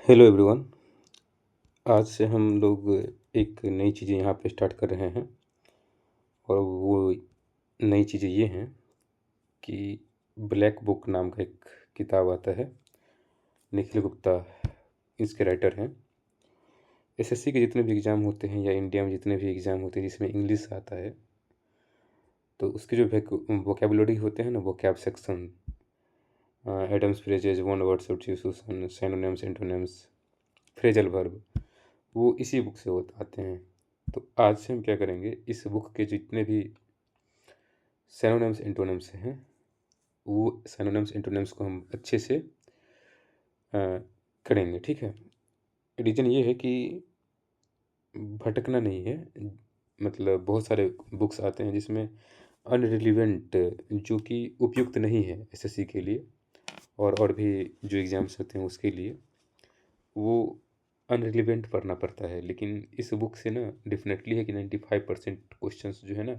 Hello everyone. आज से हम लोग एक नई चीज़ें यहाँ पे स्टार्ट कर रहे हैं और वो नई चीज़ें ये हैं कि ब्लैक बुक नाम का एक किताब आता है। निखिल गुप्ता इसके राइटर हैं। एसएससी के जितने भी एग्ज़ाम होते हैं या इंडिया में जितने भी एग्ज़ाम होते हैं जिसमें इंग्लिश आता है, तो उसके जो वोकेबुलरी होते हैं ना, vocab section, idioms phrases, one word substitution, synonyms, antonyms, phrasal verb, वो इसी बुक से आते हैं। तो आज से हम क्या करेंगे, इस बुक के जितने भी सिनोनिम्स एंटोनिम्स हैं, वो सिनोनिम्स एंटोनिम्स को हम अच्छे से करेंगे। ठीक है। रीज़न ये है कि भटकना नहीं है। मतलब बहुत सारे बुक्स आते हैं जिसमें अनरिलीवेंट, जो कि उपयुक्त नहीं है एसएससी के लिए और भी जो एग्ज़ाम्स होते हैं उसके लिए, वो अनरिलीवेंट पढ़ना पड़ता है। लेकिन इस बुक से ना डेफिनेटली है कि 95% क्वेश्चंस जो है ना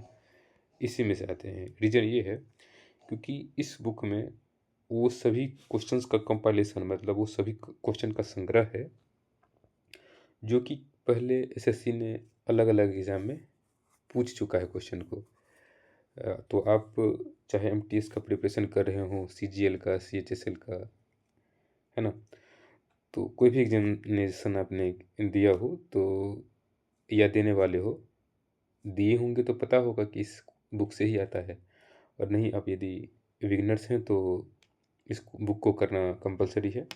इसी में से आते हैं। रीज़न ये है क्योंकि इस बुक में वो सभी क्वेश्चंस का कंपाइलेशन, मतलब वो सभी क्वेश्चन का संग्रह है जो कि पहले एसएससी ने अलग अलग एग्ज़ाम में पूछ चुका है क्वेश्चन को। तो आप चाहे एमटीएस का प्रिपरेशन कर रहे हो, सीजीएल का, सीएचएसएल का, है ना, तो कोई भी एग्जामिनेशन आपने दिया हो तो, या देने वाले हो, दिए होंगे तो पता होगा कि इस बुक से ही आता है। और नहीं, आप यदि बिगिनर्स हैं तो इस बुक को करना कंपलसरी है।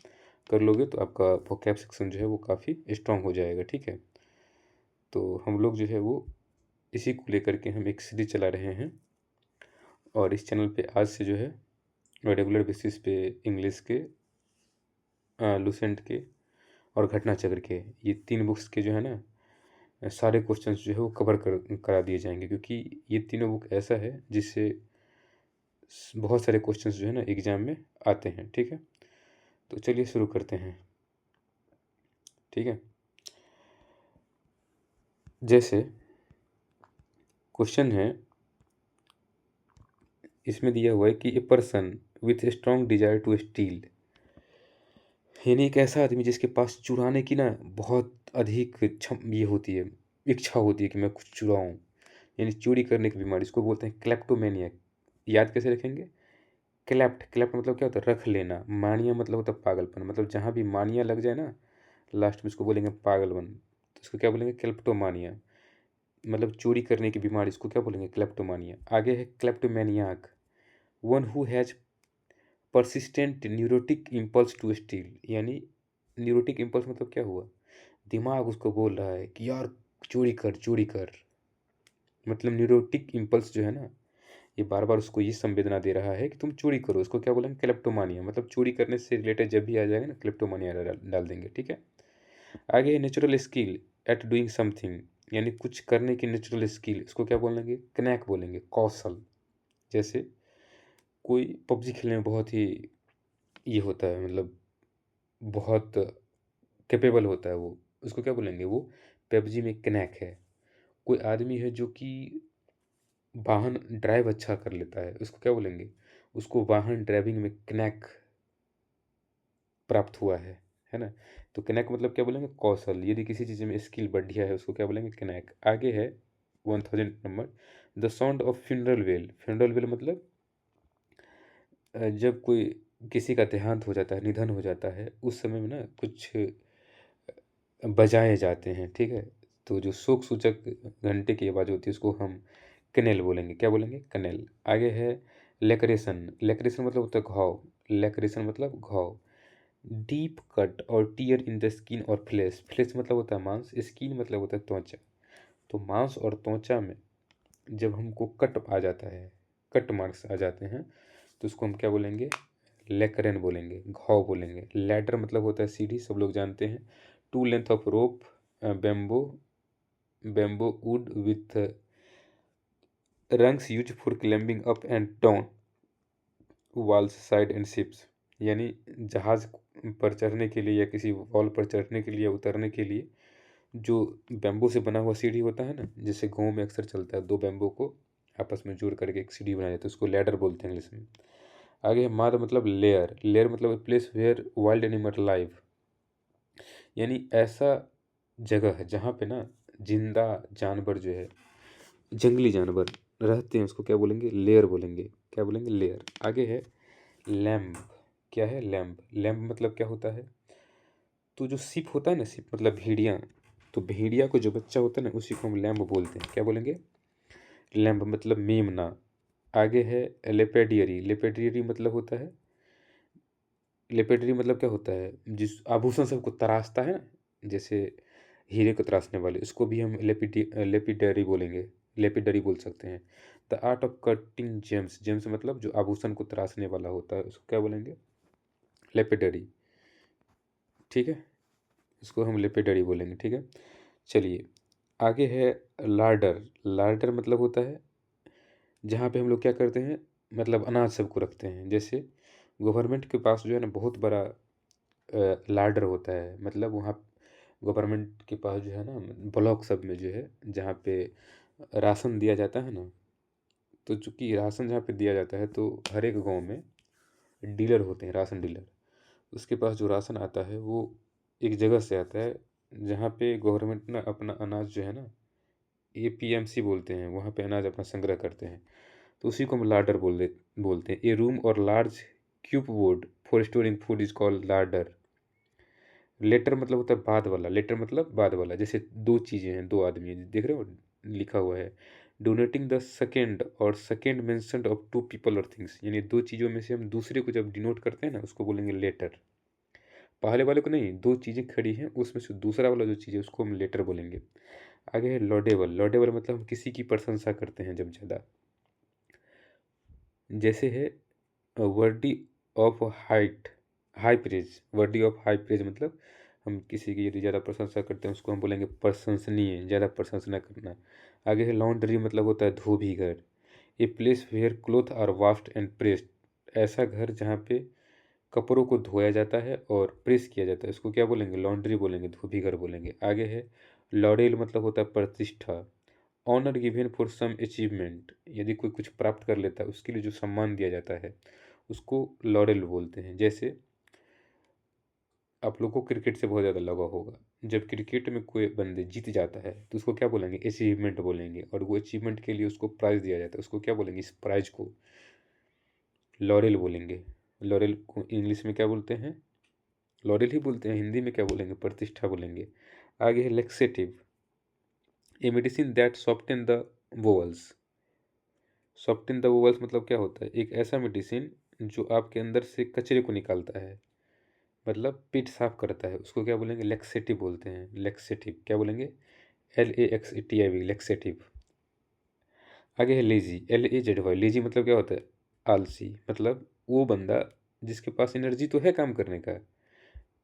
कर लोगे तो आपका वोकैब सेक्शन जो है वो काफ़ी स्ट्रांग हो जाएगा। ठीक है। तो हम लोग जो है वो इसी को लेकर के हम एक सीरीज चला रहे हैं और इस चैनल पे आज से जो है रेगुलर बेसिस पे इंग्लिश के, लूसेंट के और घटना चक्र के, ये 3 बुक्स के जो है ना सारे क्वेश्चंस जो है वो करा दिए जाएंगे, क्योंकि ये तीनों बुक ऐसा है जिससे बहुत सारे क्वेश्चंस जो है ना एग्ज़ाम में आते हैं। ठीक है। तो चलिए शुरू करते हैं। ठीक है। जैसे क्वेश्चन है, इसमें दिया हुआ है कि a person with a strong desire to steal, यानी एक ऐसा आदमी जिसके पास चुराने की ना बहुत अधिक ये होती है, इच्छा होती है कि मैं कुछ चुराऊं, यानी चोरी करने की बीमारी, इसको बोलते हैं क्लेप्टोमेनियक। याद कैसे रखेंगे? क्लेप्ट, क्लेप्ट मतलब क्या होता है? रख लेना। मानिया मतलब होता है पागलपन। मतलब जहाँ भी मानिया लग जाए ना लास्ट में उसको बोलेंगे पागलपन, तो इसको क्या बोलेंगे? क्लेप्टोमानिया। मतलब चोरी करने की बीमारी, इसको क्या बोलेंगे? क्लेप्टोमानिया। आगे है kleptomaniac, one who has persistent neurotic impulse to steal, यानी न्यूरोटिक इम्पल्स मतलब क्या हुआ? दिमाग उसको बोल रहा है कि यार चोरी कर, चोरी कर। मतलब न्यूरोटिक इम्पल्स जो है ना, ये बार बार उसको ये संवेदना दे रहा है कि तुम चोरी करो। इसको क्या बोलेंगे? क्लेप्टोमानिया। मतलब चोरी करने से रिलेटेड जब भी आ जाएगा ना, क्लेप्टोमानिया डाल देंगे। ठीक है। आगे है natural skill at doing something, यानी कुछ करने की नेचुरल स्किल, इसको क्या बोलेंगे? कनैक बोलेंगे, कौशल। जैसे कोई पबजी खेलने में बहुत ही ये होता है, मतलब बहुत कैपेबल होता है वो, उसको क्या बोलेंगे? वो पबजी में कनैक है। कोई आदमी है जो कि वाहन ड्राइव अच्छा कर लेता है, उसको क्या बोलेंगे? उसको वाहन ड्राइविंग में कनैक प्राप्त हुआ है ना। तो कनैक मतलब क्या बोलेंगे? कौशल। यदि किसी चीज़ में स्किल बढ़िया है उसको क्या बोलेंगे? कनैक। आगे है 1000 number, the sound of funeral well. Funeral well मतलब जब कोई किसी का देहांत हो जाता है, निधन हो जाता है, उस समय में ना कुछ बजाए जाते हैं। ठीक है। तो जो शोक सूचक घंटे की आवाज़ होती है उसको हम कनेल बोलेंगे। क्या बोलेंगे? कनेल। आगे है लेक्रेशन। लेक्रेशन मतलब होता है घाव। लेक्रेशन मतलब घाव। डीप कट और टीयर इन द स्किन और फ्लेश। फ्लेश मतलब होता है मांस, स्किन मतलब होता है त्वचा। तो मांस और त्वचा में जब हमको कट आ जाता है, कट मार्क्स आ जाते हैं, तो उसको हम क्या बोलेंगे? लेकरेन बोलेंगे, घाव बोलेंगे। लैडर मतलब होता है सीढ़ी, सब लोग जानते हैं। Two length of rope, bamboo, bamboo wood with rungs use for climbing up and down walls, side and ships, यानी जहाज पर चढ़ने के लिए या किसी वॉल पर चढ़ने के लिए, उतरने के लिए जो बैम्बू से बना हुआ सीढ़ी होता है ना, जैसे गाँव में अक्सर चलता है, 2 बैम्बू को आपस में जोड़ करके एक सीढ़ी बनाया जाता है, उसको लैडर बोलते हैं इंग्लिश में। आगे है माद मतलब लेयर। लेयर मतलब place where wild animal live, यानी ऐसा जगह है जहाँ पे ना जिंदा जानवर जो है, जंगली जानवर रहते हैं, उसको क्या बोलेंगे? लेयर बोलेंगे। क्या बोलेंगे? लेयर। आगे है लैम्ब। क्या है? लैम्ब। लैम्ब मतलब क्या होता है? तो जो सिप होता है ना, सिप मतलब भेड़िया, तो भेड़िया को जो बच्चा होता है ना, उसी को हम लैम्ब बोलते हैं। क्या बोलेंगे? लैम्ब मतलब मेमना। आगे है लेपेडियरी। लेपेडियरी मतलब होता है, लेपेडरी मतलब क्या होता है? जिस आभूषण सबको तराशता है ना, जैसे हीरे को तराशने वाले, उसको भी हम लेपिडरी बोलेंगे, लेपिडरी बोल सकते हैं। The art of cutting James. James मतलब जो आभूषण को तराशने वाला होता है, उसको क्या बोलेंगे? लेपिडरी। ठीक है, इसको हम लेपिडरी बोलेंगे। ठीक है, चलिए आगे है लार्डर। लार्डर मतलब होता है जहाँ पे हम लोग क्या करते हैं, मतलब अनाज सबको रखते हैं। जैसे गवर्नमेंट के पास जो है ना बहुत बड़ा लार्डर होता है, मतलब वहाँ गवर्नमेंट के पास जो है ना ब्लॉक सब में जो है, जहाँ पे राशन दिया जाता है ना, तो चूंकि राशन जहाँ पे दिया जाता है, तो हर एक गांव में डीलर होते हैं, राशन डीलर। उसके पास जो राशन आता है वो एक जगह से आता है जहाँ पे गवर्नमेंट ना अपना अनाज जो है ना, एपीएमसी बोलते हैं, वहाँ पे अनाज अपना संग्रह करते हैं। तो उसी को हम लार्डर बोलते हैं। ए रूम और large cupboard for storing food is called larder. Larder मतलब होता है बाद वाला। लेटर मतलब बाद वाला। जैसे दो चीज़ें हैं, दो आदमी हैं, देख रहे हो लिखा हुआ है denoting the second or second mentioned of two people or things, यानी दो चीज़ों में से हम दूसरे को जब डिनोट करते हैं ना, उसको बोलेंगे लेटर। पहले वाले को नहीं, दो चीज़ें खड़ी हैं उसमें से दूसरा वाला जो चीज़ है उसको हम लेटर बोलेंगे। आगे है लॉडेबल। लॉडेबल मतलब हम किसी की प्रशंसा करते हैं जब ज़्यादा। जैसे है Verde of height, high praise. Verde of high praise मतलब हम किसी की यदि ज़्यादा प्रशंसा करते हैं उसको हम बोलेंगे प्रशंसनीय, ज़्यादा प्रशंसा करना। आगे है लॉन्ड्री मतलब होता है धोबी घर। A place where cloth are washed and pressed. ऐसा घर जहाँ पे कपड़ों को धोया जाता है और प्रेस किया जाता है, उसको क्या बोलेंगे? लॉन्ड्री बोलेंगे, धोबी घर बोलेंगे। आगे है लॉरेल मतलब होता है प्रतिष्ठा। Honour given for some achievement, यदि कोई कुछ प्राप्त कर लेता है उसके लिए जो सम्मान दिया जाता है उसको लॉरेल बोलते हैं। जैसे आप लोग को क्रिकेट से बहुत ज़्यादा लगा होगा, जब क्रिकेट में कोई बंदे जीत जाता है तो उसको क्या बोलेंगे? अचीवमेंट बोलेंगे। और वो अचीवमेंट के लिए उसको प्राइज़ दिया जाता है, उसको क्या बोलेंगे? इस प्राइज को लॉरेल बोलेंगे। लॉरेल को इंग्लिश में क्या बोलते हैं? लॉरेल ही बोलते हैं। हिंदी में क्या बोलेंगे? प्रतिष्ठा बोलेंगे। आगे है laxative. A medicine that soften the vowels. Soften the vowels मतलब क्या होता है? एक ऐसा मेडिसिन जो आपके अंदर से कचरे को निकालता है, मतलब पेट साफ करता है, उसको क्या बोलेंगे? लेक्सेटिव बोलते हैं। लेक्सेटिव क्या बोलेंगे? LAXETIV, laxative. आगे है लेजी। LAZY। लेजी मतलब क्या होता है? आलसी। मतलब वो बंदा जिसके पास एनर्जी तो है काम करने का,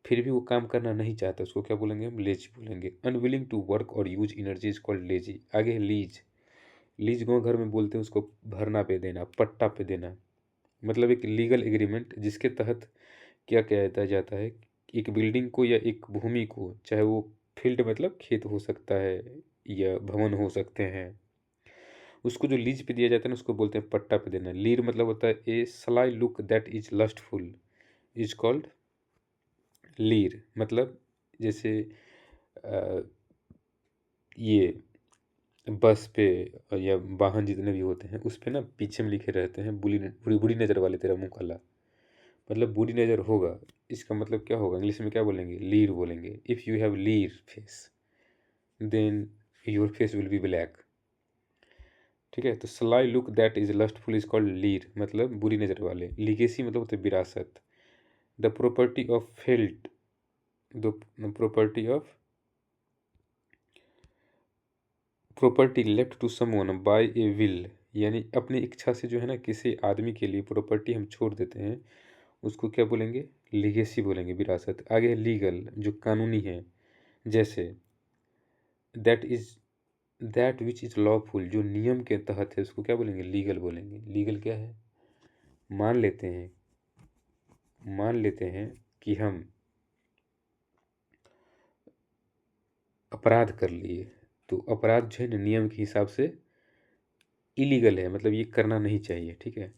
फिर भी वो काम करना नहीं चाहता, उसको क्या बोलेंगे? हम लेजी बोलेंगे। अनविलिंग टू वर्क और use energy is called lazy. आगे है लीज। लीज गाँव घर में बोलते हैं उसको भरना पे देना, पट्टा पे देना। मतलब एक लीगल एग्रीमेंट जिसके तहत क्या कहता जाता है, एक बिल्डिंग को या एक भूमि को, चाहे वो फील्ड मतलब खेत हो सकता है या भवन हो सकते हैं, उसको जो लीज पे दिया जाता है ना उसको बोलते हैं पट्टा पे देना। लीर मतलब होता है a sly look that is lustful is called leer. मतलब जैसे अ, ये बस पे या वाहन जितने भी होते हैं उस पे ना पीछे में लिखे रहते हैं बुरी बुरी नज़र वाले तेरा मुंह काला। मतलब बुरी नज़र होगा, इसका मतलब क्या होगा? इंग्लिश में क्या बोलेंगे? लीर बोलेंगे। If you have leer face then your face will be black. ठीक है, तो sly look that is lustful is called leer, मतलब बुरी नज़र वाले। लीगेसी मतलब होता है विरासत। The property of felt, the property of property left to someone by a will, यानी अपनी इच्छा से जो है ना किसी आदमी के लिए प्रॉपर्टी हम छोड़ देते हैं, उसको क्या बोलेंगे? लीगेसी बोलेंगे, विरासत। आगे है लीगल, जो कानूनी है। जैसे that is that which is lawful, जो नियम के तहत है उसको क्या बोलेंगे? लीगल बोलेंगे। लीगल क्या है? मान लेते हैं, मान लेते हैं कि हम अपराध कर लिए, तो अपराध जो है ना नियम के हिसाब से इलीगल है, मतलब ये करना नहीं चाहिए। ठीक है,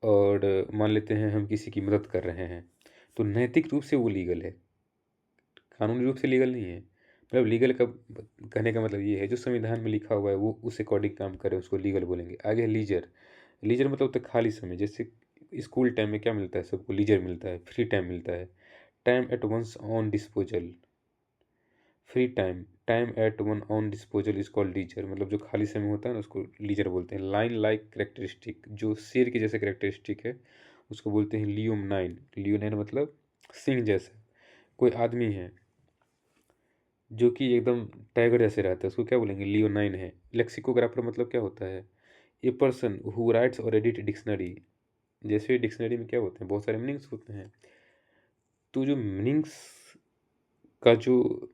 और मान लेते हैं हम किसी की मदद कर रहे हैं, तो नैतिक रूप से वो लीगल है। कानूनी रूप से लीगल नहीं है। मतलब लीगल का कहने का मतलब ये है जो संविधान में लिखा हुआ है वो उस अकॉर्डिंग काम करे उसको लीगल बोलेंगे। आगे है लीजर। लीजर मतलब होता है खाली समय। जैसे स्कूल टाइम में क्या मिलता है सबको? लीजर मिलता है, फ्री टाइम मिलता है। Time at one's on disposal. Free time, time at one on disposal is called leisure. मतलब जो खाली समय होता है ना उसको लीजर बोलते हैं। लाइन लाइक करेक्टरिस्टिक, जो शेर के जैसे करेक्टरिस्टिक है उसको बोलते हैं लियोमनाइन। लियोनाइन मतलब सिंह जैसा। कोई आदमी है जो कि एकदम टाइगर जैसे रहता है उसको क्या बोलेंगे? लियोनाइन है। लेक्सिकोग्राफर मतलब क्या होता है? ए पर्सन हु राइट्स और एडिट डिक्शनरी। जैसे डिक्शनरी में क्या होते हैं? बहुत सारे मीनिंग्स होते हैं। तो जो मीनिंग्स का जो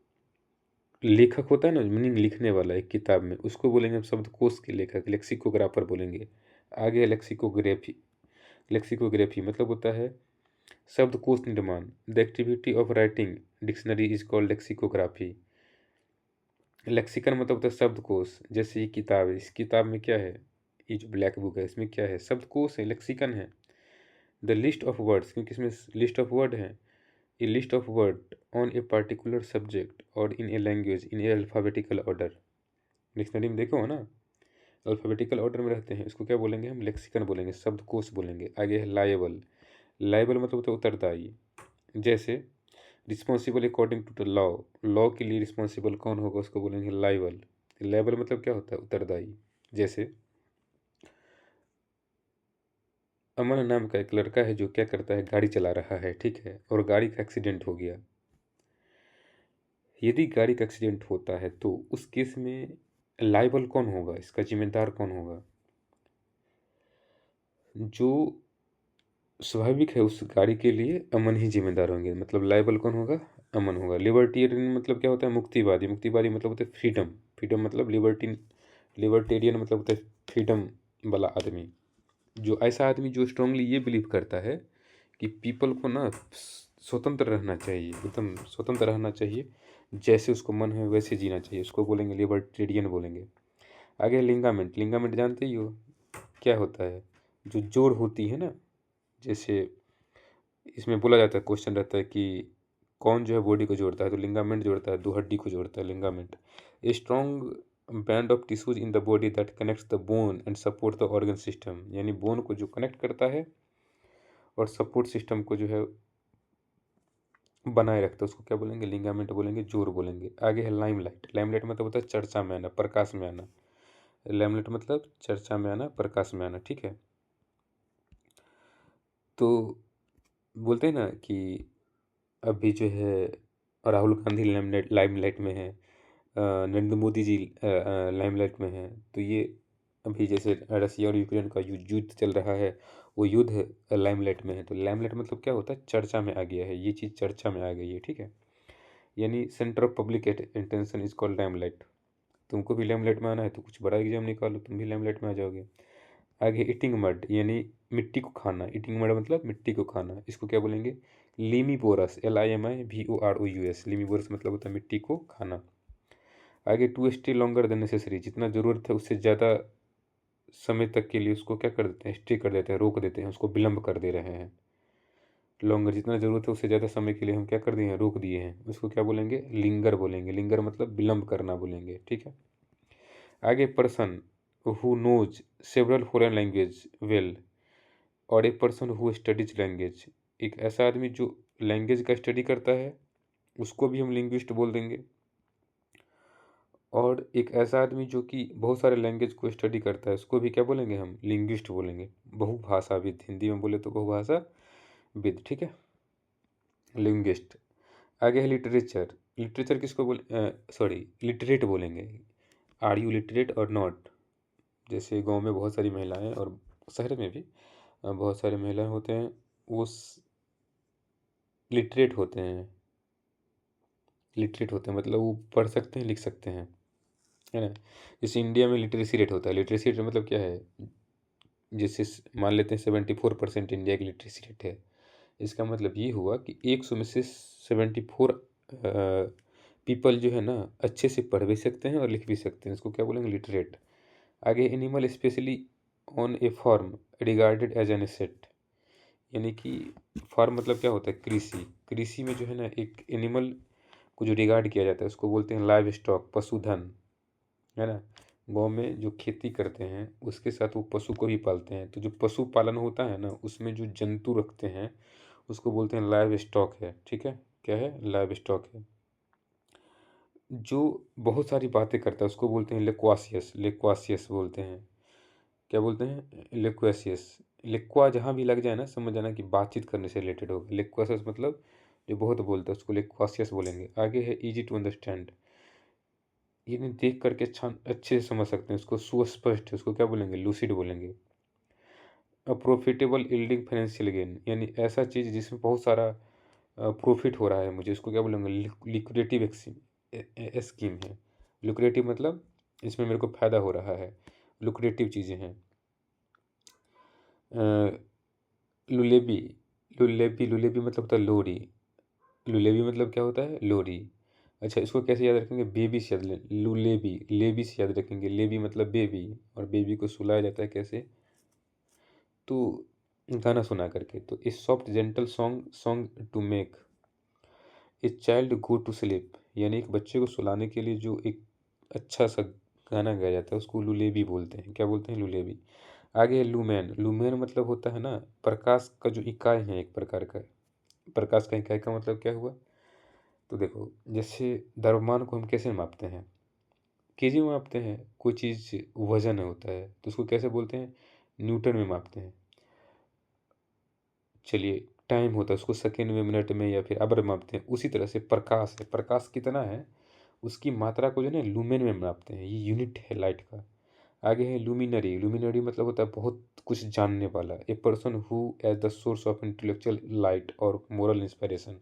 लेखक होता है ना, मीनिंग लिखने वाला एक किताब में, उसको बोलेंगे हम शब्दकोश के लेखक, लेक्सिकोग्राफर बोलेंगे। आगे है लेक्सिकोग्राफी। लेक्सिकोग्राफी मतलब होता है शब्दकोश निर्माण। The activity of writing dictionary is called lexicography. Lexicon मतलब होता है शब्दकोश। जैसे ये किताब है, इस किताब में क्या है? ये जो ब्लैक बुक है इसमें क्या है? शब्दकोश है, लेक्सिकन है। द लिस्ट ऑफ वर्ड्स, क्योंकि इसमें लिस्ट ऑफ वर्ड है। A list of word on a particular subject और in a language in a alphabetical order. Dictionary में देखो हो ना, अल्फ़ाबेटिकल ऑर्डर में रहते हैं। इसको क्या बोलेंगे हम? लेक्सिकन बोलेंगे, शब्दकोश बोलेंगे। आगे है लायबल। लायबल मतलब होता है उत्तरदायी। जैसे responsible according to the law, law के लिए रिस्पॉन्सिबल कौन होगा उसको बोलेंगे लायबल। लायबल मतलब क्या होता है? उत्तरदायी। जैसे अमन नाम का एक लड़का है जो क्या करता है? गाड़ी चला रहा है, ठीक है, और गाड़ी का एक्सीडेंट हो गया। यदि गाड़ी का एक्सीडेंट होता है तो उस केस में लायबल कौन होगा? इसका जिम्मेदार कौन होगा? जो स्वाभाविक है उस गाड़ी के लिए अमन ही जिम्मेदार होंगे। मतलब लायबल कौन होगा? अमन होगा। लिबर्टेरियन मतलब क्या होता है? मुक्तिवादी। मुक्तिवादी मतलब होता है फ्रीडम। फ्रीडम मतलब लिबर्टेरियन मतलब होता है फ्रीडम वाला आदमी। जो ऐसा आदमी जो स्ट्रांगली ये बिलीव करता है कि पीपल को ना स्वतंत्र रहना चाहिए, एकदम स्वतंत्र रहना चाहिए, जैसे उसको मन है वैसे जीना चाहिए, उसको बोलेंगे लिबर्टेरियन बोलेंगे। आगे लिंगामेंट। लिंगामेंट जानते ही हो क्या होता है? जो जोड़ होती है ना, जैसे इसमें बोला जाता है, क्वेश्चन रहता है कि कौन जो है बॉडी को जोड़ता है, तो लिंगामेंट जोड़ता है, दो हड्डी को जोड़ता है ligament. A strong band of tissues in the body that connects the bone and support the organ system. यानी बोन को जो कनेक्ट करता है और सपोर्ट सिस्टम को जो है बनाए रखता है, उसको क्या बोलेंगे? लिंगामेंट बोलेंगे, जोड़ बोलेंगे। आगे है लाइमलाइट। लाइमलाइट मतलब होता है चर्चा में आना, प्रकाश में आना। लाइमलाइट मतलब चर्चा में आना, प्रकाश में आना, ठीक है। तो बोलते हैं ना कि अभी जो है राहुल गांधी लाइमलाइट में है, नरेंद्र मोदी जी लाइमलाइट में है। तो ये अभी जैसे रसिया और यूक्रेन का युद्ध चल रहा है, वो युद्ध लाइमलाइट में है। तो लाइमलाइट मतलब क्या होता है? चर्चा में आ गया है, ये चीज़ चर्चा में आ गई है, ठीक है। यानी centre of public attention is called limelight. तुमको भी लाइमलाइट में आना है तो कुछ बड़ा एग्जाम निकालो, तुम भी लाइमलाइट में आ जाओगे। आगे ईटिंग मड यानी मिट्टी को खाना। ईटिंग मड मतलब मिट्टी को खाना। इसको क्या बोलेंगे? लीमीबोरस। LIMIVOROUS। लीमीबोरस मतलब होता है मिट्टी को खाना। आगे to stay longer than necessary. जितना ज़रूरत है उससे ज़्यादा समय तक के लिए उसको क्या कर देते हैं? स्टे कर देते हैं, रोक देते हैं, उसको विलम्ब कर दे रहे हैं। लॉन्गर जितना ज़रूरत है उससे ज़्यादा समय के लिए हम क्या कर दिए हैं? रोक दिए हैं। उसको क्या बोलेंगे? लिंगर बोलेंगे। लिंगर मतलब विलम्ब करना बोलेंगे, ठीक है। आगे person who knows several foreign language well, और a person who studies language. एक ऐसा आदमी जो लैंग्वेज का स्टडी करता है उसको भी हम लिंग्विस्ट बोल देंगे। और एक ऐसा आदमी जो कि बहुत सारे लैंग्वेज को स्टडी करता है उसको भी क्या बोलेंगे? हम लिंग्विस्ट बोलेंगे। बहुभाषाविद, हिंदी में बोले तो बहुभाषाविद, ठीक है, लिंग्विस्ट। आगे है लिटरेचर। लिटरेचर किसको सॉरी लिटरेट बोलेंगे। आर यू लिटरेट और नॉट। जैसे गांव में बहुत सारी महिलाएं और शहर में भी बहुत सारे महिलाएं होते हैं, वो लिटरेट होते हैं। लिटरेट होते हैं मतलब वो पढ़ सकते हैं, लिख सकते हैं, है ना। जैसे इंडिया में लिटरेसी रेट होता है। लिटरेसी रेट मतलब क्या है? जैसे मान लेते हैं 74% इंडिया की लिटरेसी रेट है। इसका मतलब ये हुआ कि 100 में से 74 पीपल जो है ना अच्छे से पढ़ भी सकते हैं और लिख भी सकते हैं। इसको क्या बोलेंगे? लिटरेट। आगे animal specially on a form regarded as an asset. यानी कि फार्म मतलब क्या होता है? कृषि। कृषि में जो है ना एक एनिमल को जो रिगार्ड किया जाता है उसको बोलते हैं लाइव स्टॉक, पशुधन, है ना? गाँव में जो खेती करते हैं उसके साथ वो पशु को भी पालते हैं, तो जो पशुपालन होता है ना उसमें जो जंतु रखते हैं उसको बोलते हैं लाइव स्टॉक है, ठीक है? क्या है? लाइव स्टॉक है। जो बहुत सारी बातें करता है उसको बोलते हैं लोक्वासियस, लोक्वासियस बोलते हैं। क्या बोलते हैं? लोक्वासियस। लिक्वा जहाँ भी लग जाए ना समझ जाना कि बातचीत करने से रिलेटेड होगा। लोक्वासियस मतलब जो बहुत बोलता है उसको लोक्वासियस बोलेंगे। आगे है ईज़ी टू अंडरस्टैंड, यानी देख करके अच्छे से समझ सकते हैं उसको। सुस्पष्ट, उसको क्या बोलेंगे? लूसिड बोलेंगे। प्रॉफिटेबल यील्डिंग फाइनेंशियल गेन, यानी ऐसा चीज़ जिसमें बहुत सारा प्रॉफिट हो रहा है मुझे, इसको क्या बोलेंगे? लिक्विडेटिव स्कीम है। लुक्रेटिव मतलब इसमें मेरे को फ़ायदा हो रहा है, लुक्रेटिव चीज़ें हैं। लुलेबी, लुलेबी मतलब होता है लोरी। लुलेबी मतलब क्या होता है? लोरी। अच्छा, इसको कैसे याद रखेंगे? बेबी से याद लुलेबी, लेबी से याद रखेंगे। लेबी मतलब बेबी, और बेबी को सुलाया जाता है कैसे? तो गाना सुना करके। तो a soft gentle song song to make a child go to sleep, यानी एक बच्चे को सुलाने के लिए जो एक अच्छा सा गाना गाया जाता है उसको लुलेबी बोलते हैं। क्या बोलते हैं? लुलेबी। आगे है लूमेन। लूमेन मतलब होता है ना प्रकाश का जो इकाई है एक प्रकार का। प्रकाश का इकाई का मतलब क्या हुआ? तो देखो, जैसे द्रव्यमान को हम कैसे मापते हैं? केजी में मापते हैं। कोई चीज़ वजन होता है तो उसको कैसे बोलते हैं? न्यूटन में मापते हैं। चलिए, टाइम होता है उसको सेकेंड में, मिनट में, या फिर आवर में मापते हैं। उसी तरह से प्रकाश है, प्रकाश कितना है उसकी मात्रा को जो है ना लूमेन में मापते हैं। ये यूनिट है लाइट का। आगे है लुमिनरी। लुमिनरी मतलब होता है बहुत कुछ जानने वाला। A person who as the source of intellectual light और मोरल इंस्पिरेशन,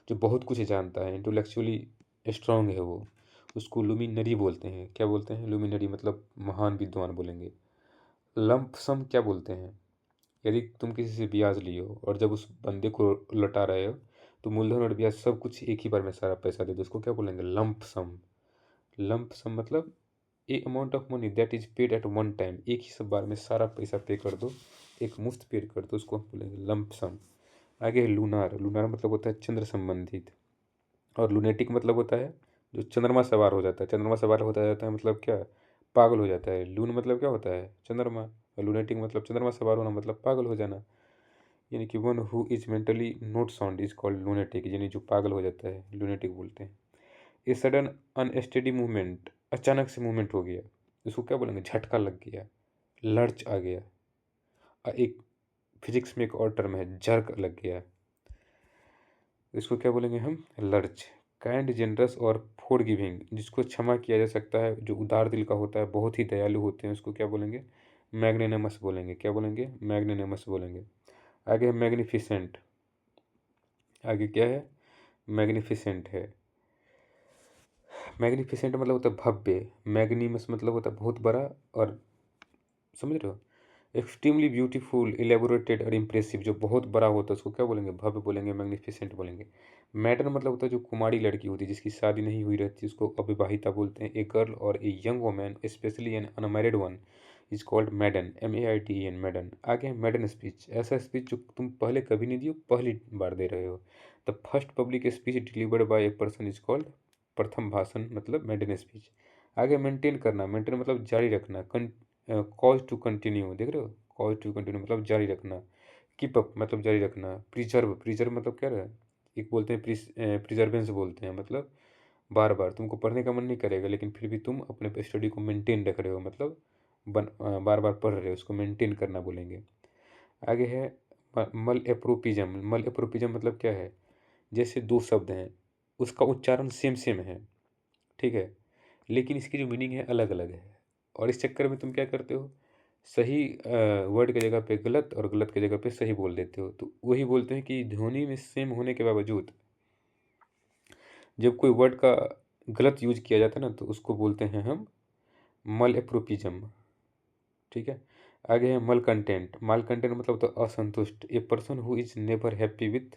जो बहुत कुछ जानता है, इंटेलेक्चुअली स्ट्रांग है वो, उसको लुमिनरी बोलते हैं। क्या बोलते हैं? लुमिनरी मतलब महान विद्वान बोलेंगे। लंप सम क्या बोलते हैं? यदि तुम किसी से ब्याज लिए हो और जब उस बंदे को लौटा रहे हो तो मूलधन और ब्याज सब कुछ एक ही बार में सारा पैसा दे दो, उसको क्या बोलेंगे? लंप सम। लंप सम मतलब a amount of money that is paid at one time, एक ही सब बार में सारा पैसा पे कर दो, एक मुफ्त पे कर दो, उसको हम बोलेंगे लंप सम। आगे है लूनार। लूनार मतलब होता है चंद्र संबंधित। और लूनेटिक मतलब होता है जो चंद्रमा सवार हो जाता है। चंद्रमा सवार होता जाता है मतलब क्या? पागल हो जाता है। लून मतलब क्या होता है? चंद्रमा। और लूनेटिक मतलब चंद्रमा सवार होना मतलब पागल हो जाना। यानी कि one who is mentally not sound is called lunatic, यानी जो पागल हो जाता है लूनेटिक बोलते हैं। ये सडन अनस्टेडी मूवमेंट, अचानक से मूवमेंट हो गया, इसको क्या बोलेंगे? झटका लग गया, लर्च आ गया। एक फिजिक्स में एक और टर्म है जर्क लग गया, इसको क्या बोलेंगे हम? लर्च। काइंड, जनरस और फॉरगिविंग, जिसको क्षमा किया जा सकता है, जो उदार दिल का होता है, बहुत ही दयालु होते हैं, उसको क्या बोलेंगे? मैग्नेनमस बोलेंगे। क्या बोलेंगे? मैग्नेनमस बोलेंगे। आगे है मैग्निफिसेंट। आगे क्या है? मैग्निफिसेंट है। मैग्निफिसेंट मतलब होता है भव्य। मैग्नीमस मतलब होता है बहुत बड़ा, और समझ रहे हो? एक्सट्रीमली ब्यूटीफुल, इलेबोरेटेड और इम्प्रेसिव, जो बहुत बड़ा होता है उसको क्या बोलेंगे? भव्य बोलेंगे, मैग्निफिसेंट बोलेंगे। मैडन मतलब होता है जो कुमारी लड़की होती है जिसकी शादी नहीं हुई रहती, उसको अविवाहिता बोलते हैं। A girl or a young woman specially an unmarried one is called maiden, MAIDEN, maiden. आगे है मैडन स्पीच। ऐसा स्पीच जो तुम पहले कभी नहीं दियो, पहली बार दे रहे हो। The first public speech delivered by a person is called, प्रथम भाषण मतलब मैडन स्पीच। आगे मेंटेन करना। मेंटेन मतलब जारी रखना। कॉज टू कंटिन्यू, देख रहे हो? कॉज टू कंटिन्यू मतलब जारी रखना। कीप अप मतलब जारी रखना। प्रिजर्व, प्रिजर्व मतलब क्या है? एक बोलते हैं प्रिजर्वेंस बोलते हैं, मतलब बार बार तुमको पढ़ने का मन नहीं करेगा लेकिन फिर भी तुम अपने स्टडी को मेंटेन रख रहे हो, मतलब बार बार पढ़ रहे हो, उसको मेंटेन करना बोलेंगे। आगे है मल एप्रोपिज्म। मल एप्रोपिज्म मतलब क्या है? जैसे दो शब्द हैं, उसका उच्चारण सेम सेम है, ठीक है, लेकिन इसकी जो मीनिंग है अलग अलग है, और इस चक्कर में तुम क्या करते हो? सही वर्ड की जगह पे गलत और गलत की जगह पे सही बोल देते हो। तो वही बोलते हैं कि ध्वनि में सेम होने के बावजूद जब कोई वर्ड का गलत यूज किया जाता है ना तो उसको बोलते हैं हम मल एप्रोपिज्म, ठीक है। आगे है मल कंटेंट। मल कंटेंट मतलब तो असंतुष्ट। ए person who is never happy with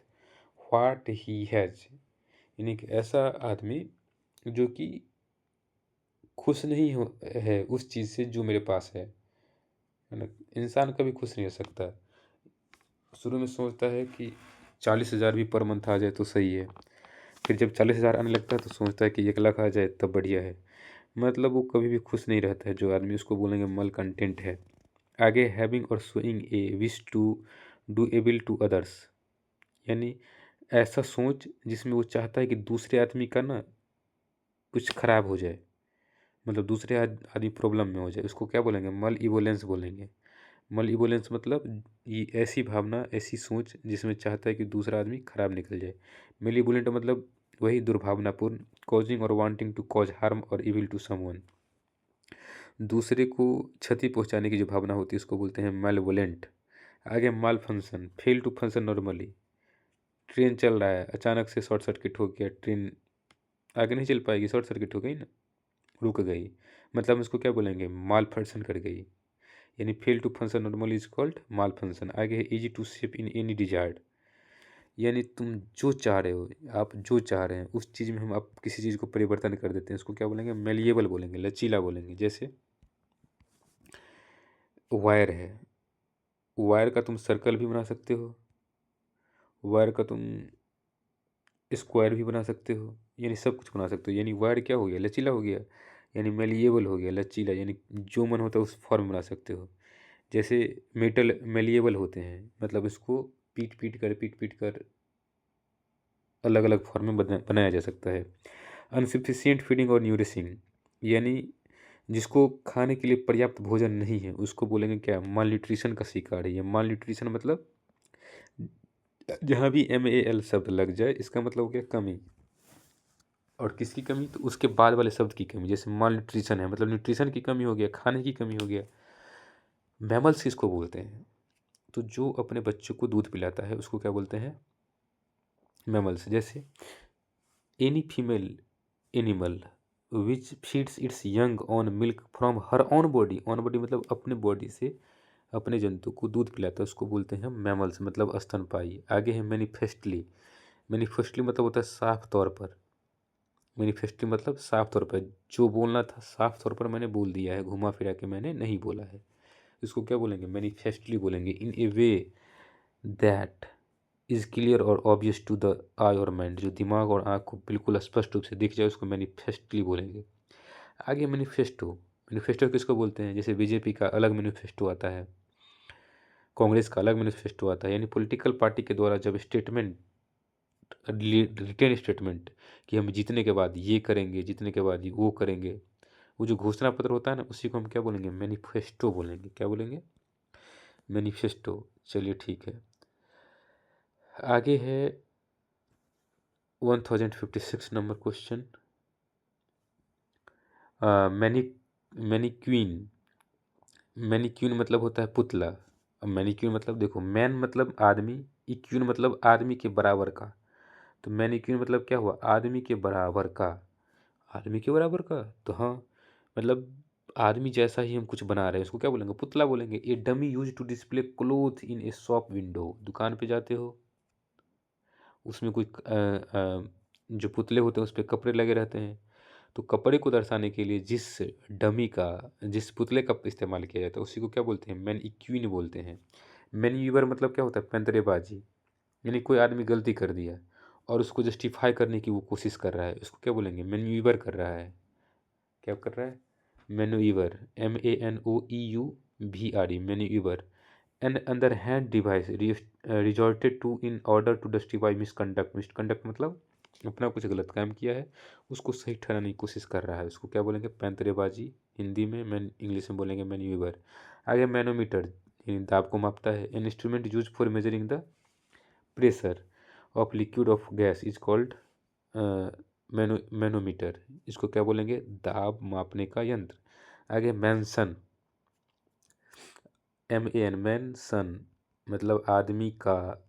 what he has, यानी कि ऐसा आदमी जो कि खुश नहीं हो है उस चीज़ से जो मेरे पास है ना। इंसान कभी खुश नहीं हो सकता। शुरू में सोचता है कि 40,000 भी पर मंथ आ जाए तो सही है, फिर जब 40,000 आने लगता है तो सोचता है कि 1 लाख आ जाए तब बढ़िया है। मतलब वो कभी भी खुश नहीं रहता है जो आदमी, उसको बोलेंगे मल कंटेंट है। आगे having or showing a wish to do able to others, यानी ऐसा सोच जिसमें वो चाहता है कि दूसरे आदमी का ना कुछ खराब हो जाए, मतलब दूसरे आदमी प्रॉब्लम में हो जाए, उसको क्या बोलेंगे? मल इवोलेंस बोलेंगे। मल इवोलेंस मतलब ये ऐसी भावना, ऐसी सोच जिसमें चाहता है कि दूसरा आदमी खराब निकल जाए। मेलिवोलेंट मतलब वही दुर्भावनापूर्ण, कॉजिंग और वांटिंग टू कॉज हार्म और इविल टू समवन, दूसरे को क्षति पहुंचाने की जो भावना होती है उसको बोलते हैं मेलेवोलेंट। आगे malfunction, fail to function normally, train चल रहा है अचानक से शॉर्ट सर्किट हो गया, ट्रेन आगे नहीं चल पाएगी, शॉर्ट सर्किट हो गई ना, रुक गई, मतलब हम इसको क्या बोलेंगे? माल फंक्शन कर गई, यानी fail to function normally is called malfunction. आगे है easy to ship in any desired, यानी तुम जो चाह रहे हो, आप जो चाह रहे हैं उस चीज़ में हम आप किसी चीज़ को परिवर्तन कर देते हैं, उसको क्या बोलेंगे? मेलिएबल बोलेंगे, लचीला बोलेंगे। जैसे वायर है, वायर का तुम सर्कल भी बना सकते हो, वायर का तुम स्क्वायर भी बना सकते हो, यानी सब कुछ बना सकते हो। यानी वायर क्या हो गया? लचीला हो गया, यानी मेलिएबल हो गया, लचीला, यानी जो मन होता है उस फॉर्म बना सकते हो। जैसे मेटल मेलिएबल होते हैं, मतलब इसको पीट पीट कर अलग अलग फॉर्म में बनाया जा सकता है। अनसफिशियंट फीडिंग और न्यूरिशिंग, यानी जिसको खाने के लिए पर्याप्त भोजन नहीं है उसको बोलेंगे क्या? माल न्यूट्रिशन का शिकार है। ये माल न्यूट्रिशन मतलब जहाँ भी MAL शब्द लग जाए इसका मतलब हो गया कमी, और किसकी कमी? तो उसके बाद वाले शब्द की कमी। जैसे माल न्यूट्रिशन है मतलब न्यूट्रिशन की कमी हो गया, खाने की कमी हो गया। मैमल्स किसको बोलते हैं? तो जो अपने बच्चों को दूध पिलाता है उसको क्या बोलते हैं? मैमल्स। जैसे any female animal which feeds it's young on milk from her on body, on body मतलब अपने बॉडी से अपने जंतु को दूध पिलाता है उसको बोलते हैं मैमल्स, मतलब स्तनपायी। आगे है मैनिफेस्टली, मैनिफेस्टली मतलब होता है साफ तौर पर, मैनिफेस्टली मतलब साफ तौर पर, जो बोलना था साफ तौर पर मैंने बोल दिया है, घुमा फिरा के मैंने नहीं बोला है, इसको क्या बोलेंगे? मैनिफेस्टली बोलेंगे। इन ए वे दैट इज क्लियर और ऑब्वियस टू द आई और माइंड, जो दिमाग और आँख को बिल्कुल स्पष्ट रूप से दिख जाए उसको मैनिफेस्टली बोलेंगे। आगे मैनिफेस्टो, मैनिफेस्टो किसको बोलते हैं? जैसे बीजेपी का अलग मैनिफेस्टो आता है, कांग्रेस का अलग मैनिफेस्टो आता है, यानी पॉलिटिकल पार्टी के द्वारा जब स्टेटमेंट, रिटेन स्टेटमेंट कि हम जीतने के बाद ये करेंगे, जीतने के बाद ये वो करेंगे, वो जो घोषणा पत्र होता है ना उसी को हम क्या बोलेंगे? मैनिफेस्टो बोलेंगे। क्या बोलेंगे? मैनिफेस्टो। चलिए ठीक है। आगे है 1056 नंबर क्वेश्चन। मैनी मैनिक्वीन, मैनिक्यून मतलब होता है पुतला। अब मैनिक्यून मतलब देखो, मैन मतलब आदमी, इक्यून मतलब आदमी के बराबर का, तो मैनिक्यून मतलब क्या हुआ? आदमी के बराबर का, आदमी के बराबर का, तो हाँ मतलब आदमी जैसा ही हम कुछ बना रहे हैं उसको क्या बोलेंगे? पुतला बोलेंगे। A dummy use to display cloth in a shop window, दुकान पे जाते हो उसमें कोई जो पुतले होते हैं उस पे कपड़े लगे रहते हैं, तो कपड़े को दर्शाने के लिए जिस डमी का, जिस पुतले का इस्तेमाल किया जाता है उसी को क्या बोलते हैं? मैनीक्वीन बोलते हैं। मैन्यूवर मतलब क्या होता है? पैंतरेबाजी, यानी कोई आदमी गलती कर दिया और उसको जस्टिफाई करने की वो कोशिश कर रहा है, उसको क्या बोलेंगे? मैन्यूवर कर रहा है। क्या कर रहा है? Manoeuvre, MANOEUVR, manoeuvre. An underhand device resorted to in order to justify misconduct, misconduct मतलब अपना कुछ गलत काम किया है उसको सही ठहराने की कोशिश कर रहा है, उसको क्या बोलेंगे? पैंतरेबाजी हिंदी में, मैन इंग्लिश में बोलेंगे मैन्यूवर। आगे मैनोमीटर, यानी दाब को मापता है। N instrument use for measuring the pressure of liquid of gas is called manometer, इसको क्या बोलेंगे? दाब मापने का यंत्र। आगे मैंसन, MAN मैंसन मतलब आदमी का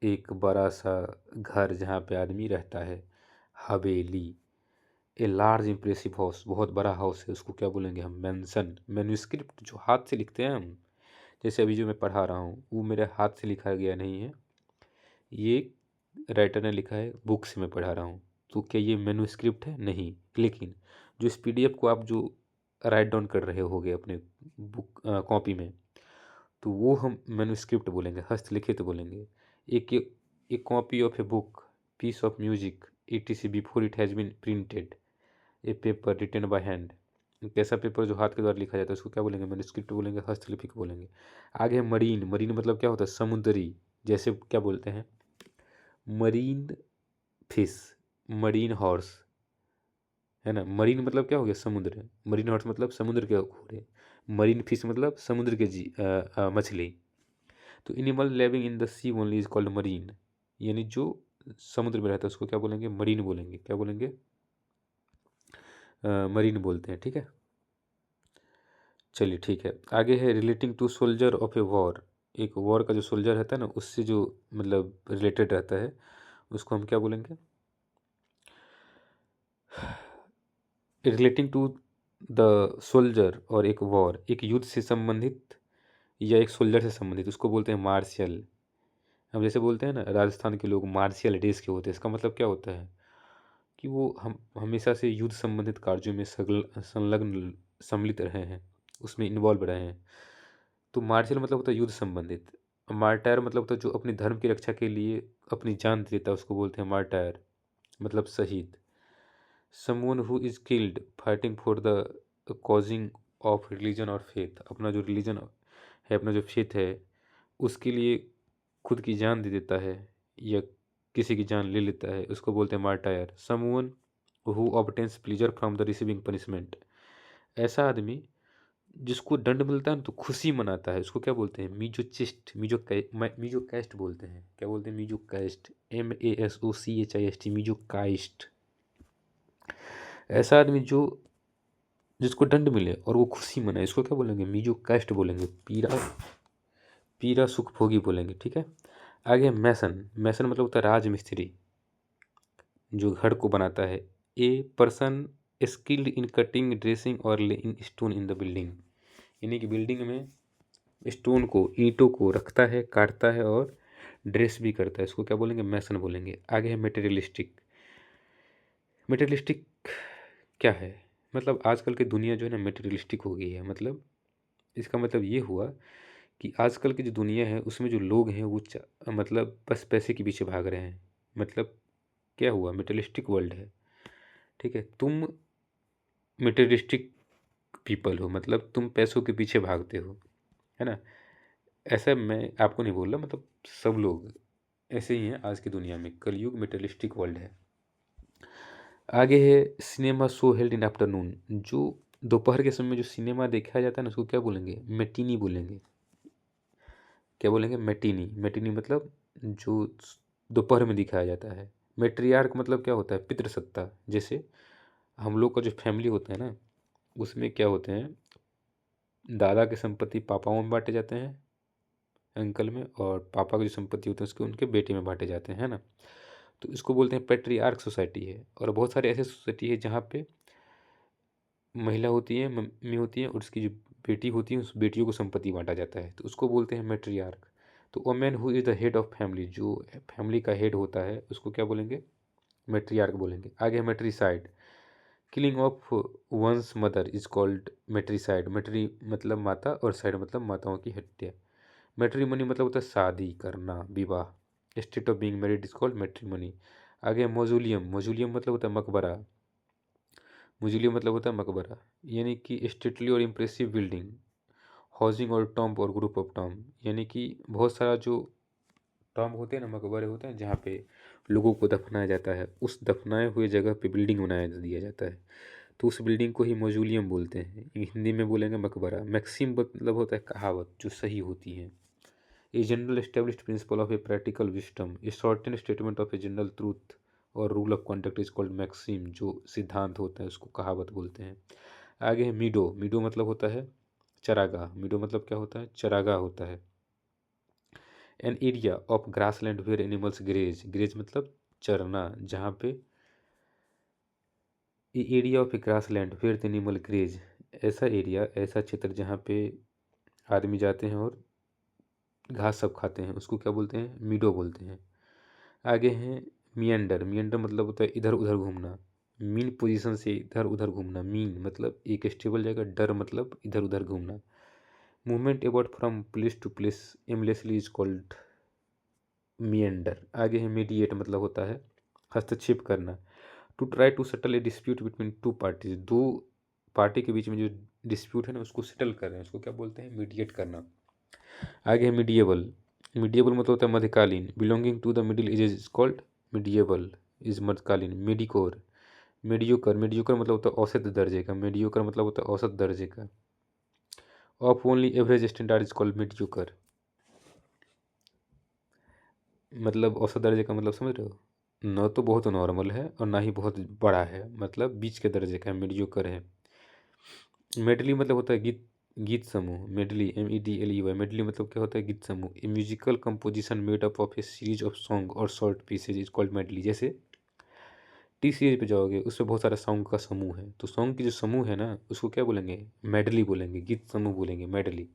एक बड़ा सा घर जहाँ पे आदमी रहता है, हवेली। ए लार्ज इम्प्रेसिव हाउस, बहुत बड़ा हाउस है, उसको क्या बोलेंगे हम? मैंसन। मैन्यूस्क्रिप्ट जो हाथ से लिखते हैं हम, जैसे अभी जो मैं पढ़ा रहा हूँ वो मेरे हाथ से लिखा गया नहीं है, ये राइटर ने लिखा है, बुक से मैं पढ़ा रहा हूँ, तो क्या ये मैन्यूस्क्रिप्ट है? नहीं। लेकिन जो इस PDF को आप जो राइट डाउन कर रहे होगे अपने बुक कॉपी में, तो वो हम मैन्युस्क्रिप्ट बोलेंगे, हस्तलिखित बोलेंगे। एक एक copy of a book, piece of music, etc before it has been printed. A paper written by hand, एक ऐसा पेपर जो हाथ के द्वारा लिखा जाता है उसको क्या बोलेंगे? मैन्युस्क्रिप्ट बोलेंगे, हस्तलिपि बोलेंगे। आगे है मरीन। मरीन मतलब क्या होता है? समुद्री। जैसे क्या बोलते हैं? मरीन फिश, मरीन हॉर्स, है ना। मरीन मतलब क्या हो गया? समुद्र। मरीन हॉर्स मतलब समुद्र के घोड़े। मरीन फिश मतलब समुद्र के मछली। तो animal living in the sea only is called marine, यानी जो समुद्र में रहता है उसको क्या बोलेंगे? मरीन बोलेंगे। क्या बोलेंगे? मरीन बोलते हैं, ठीक है। चलिए ठीक है। आगे है relating to soldier of a war. एक वॉर का जो सोल्जर रहता है ना, उससे जो मतलब रिलेटेड रहता है उसको हम क्या बोलेंगे? रिलेटिंग टू द सोल्जर और एक वॉर, एक युद्ध से संबंधित या एक सोल्जर से संबंधित, उसको बोलते हैं मार्शियल। हम जैसे बोलते हैं ना राजस्थान के लोग मार्शियल ड्रेस के होते हैं, इसका मतलब क्या होता है? कि वो हम हमेशा से युद्ध संबंधित कार्यों में संलग्न सम्मिलित रहे हैं, उसमें इन्वॉल्व रहे हैं। तो मार्शियल मतलब होता है युद्ध संबंधित। मार्टायर मतलब होता है जो अपने धर्म की रक्षा के लिए अपनी जान दे देता है, उसको बोलते हैं मार्टायर, मतलब शहीद। Someone who is killed fighting for the causing of religion और फेथ, अपना जो रिलीजन है, अपना जो फेथ है, उसके लिए खुद की जान दे देता है या किसी की जान ले लेता है, उसको बोलते हैं martyr. Someone who obtains pleasure from the receiving punishment, ऐसा आदमी जिसको दंड मिलता है ना तो खुशी मनाता है, उसको क्या बोलते हैं? मीजोचिस्ट, मीजो कैस्ट बोलते हैं। क्या बोलते हैं? Masochist, MASOCHIST, masochist. ऐसा आदमी जो जिसको दंड मिले और वो खुशी मनाए, इसको क्या बोलेंगे? मीजो कैस्ट बोलेंगे। पीरा पीरा सुख भोगी बोलेंगे, ठीक है। आगे मैसन। मैसन मतलब होता है राजमिस्त्री, जो घर को बनाता है। A person skilled in cutting, dressing और laying stone in the building, यानी कि बिल्डिंग में स्टोन को, ईंटों को रखता है, काटता है और ड्रेस भी करता है, इसको क्या बोलेंगे? मैसन बोलेंगे। आगे है मटेरियलिस्टिक। मटेरियलिस्टिक क्या है? मतलब आजकल की दुनिया जो है ना मटेरियलिस्टिक हो गई है। मतलब इसका मतलब ये हुआ कि आजकल की जो दुनिया है उसमें जो लोग हैं वो मतलब बस पैसे के पीछे भाग रहे हैं। मतलब क्या हुआ? मटेरियलिस्टिक वर्ल्ड है, ठीक है। तुम मटेरियलिस्टिक पीपल हो, मतलब तुम पैसों के पीछे भागते हो, है ना। ऐसा मैं आपको नहीं बोल रहा, मतलब सब लोग ऐसे ही हैं आज की दुनिया में। कलयुग मटेरियलिस्टिक वर्ल्ड है। आगे है cinema show held in afternoon, जो दोपहर के समय में जो सिनेमा देखा जाता है ना उसको क्या बोलेंगे? मैटिनी बोलेंगे। क्या बोलेंगे? मैटिनी। मैटिनी मतलब जो दोपहर में दिखाया जाता है। मैट्रियार्क मतलब क्या होता है? पितृसत्ता। जैसे हम लोग का जो फैमिली होता है ना उसमें क्या होते हैं? दादा की संपत्ति पापाओं में बांटे जाते हैं, अंकल में, और पापा की जो संपत्ति होती है उसके उनके बेटे में बांटे जाते हैं, है ना। तो इसको बोलते हैं पैट्रियार्क सोसाइटी है। और बहुत सारे ऐसे सोसाइटी है जहाँ पे महिला होती है, मम्मी होती है, और उसकी जो बेटी होती है उस बेटियों को संपत्ति बांटा जाता है, तो उसको बोलते हैं मैट्रियार्क। तो women who is the head of family, जो फैमिली का हेड होता है उसको क्या बोलेंगे? मैट्रियार्क बोलेंगे। आगे है matricide. Killing of one's mother is called matricide. Matri मतलब माता और साइड मतलब माताओं की हत्या। मैट्रीमनी मतलब होता है शादी करना, विवाह। State of being married is called matrimony. आगे मौजूलियम। मौजूलियम मतलब होता है मकबरा। मौजूलियम मतलब होता है मकबरा, यानी कि स्टेटली और इम्प्रेसिव बिल्डिंग, हाउसिंग और टॉम्ब और ग्रुप ऑफ टॉम्ब, यानी कि बहुत सारा जो टॉम्ब होते हैं ना, मकबरे होते हैं जहाँ पे लोगों को दफनाया जाता है, उस दफनाए हुए जगह पे बिल्डिंग बनाया दिया जाता है, तो उस बिल्डिंग को ही मौजूलियम बोलते हैं। हिंदी में बोलेंगे मकबरा। मैक्सिम मतलब होता है कहावत जो सही होती है। A general established principle of a practical wisdom, a certain statement of a general truth और rule of conduct is called maxim, जो सिद्धांत होता है उसको कहावत बोलते हैं। आगे है मीडो। मीडो मतलब होता है चरागाह। मीडो मतलब क्या होता है? चरागाह होता है। An area of grassland where animals graze. Graze मतलब चरना, जहाँ पे area of a grassland where the animal graze, ऐसा एरिया, ऐसा क्षेत्र जहाँ पे आदमी जाते हैं और घास सब खाते हैं, उसको क्या बोलते हैं? मीडो बोलते हैं। आगे हैं मियंडर। मियंडर मतलब होता है इधर उधर घूमना। मीन पोजीशन से इधर उधर घूमना। मीन मतलब एक स्टेबल जगह, डर मतलब इधर उधर घूमना। Movement about from place to place aimlessly is called meander. आगे है मीडिएट मतलब होता है हस्तक्षेप करना। To try to settle a dispute between two parties, दो पार्टी के बीच में जो डिस्प्यूट है ना उसको सेटल कर रहे हैं, उसको क्या बोलते हैं, मीडिएट करना। आगे है मीडिएबल। मीडिएबल मतलब होता है मध्यकालीन। Belonging to the middle ages is called medieval, is मध्यकालीन। मेडिकोर, मीडियोकर, मीडियोकर मतलब होता है औसत दर्जे का, मीडियोकर मतलब होता है औसत दर्जे का। Of only average standard is called mediocre, मतलब औसत दर्जे का मतलब समझ रहे हो, न तो बहुत नॉर्मल है और ना ही बहुत बड़ा है, मतलब बीच के दर्जे का मीडियोकर है। मेडली मतलब होता है गीत, गीत समूह। मेडली, MEDLEY, मेडली मतलब क्या होता है, गीत समूह। A musical composition made up of a series of song और short pieces is called medley. जैसे टी सीरीज पे जाओगे उसमें बहुत सारा सॉन्ग का समूह है, तो सॉन्ग की जो समूह है ना उसको क्या बोलेंगे, मेडली बोलेंगे, गीत समूह बोलेंगे, मेडली।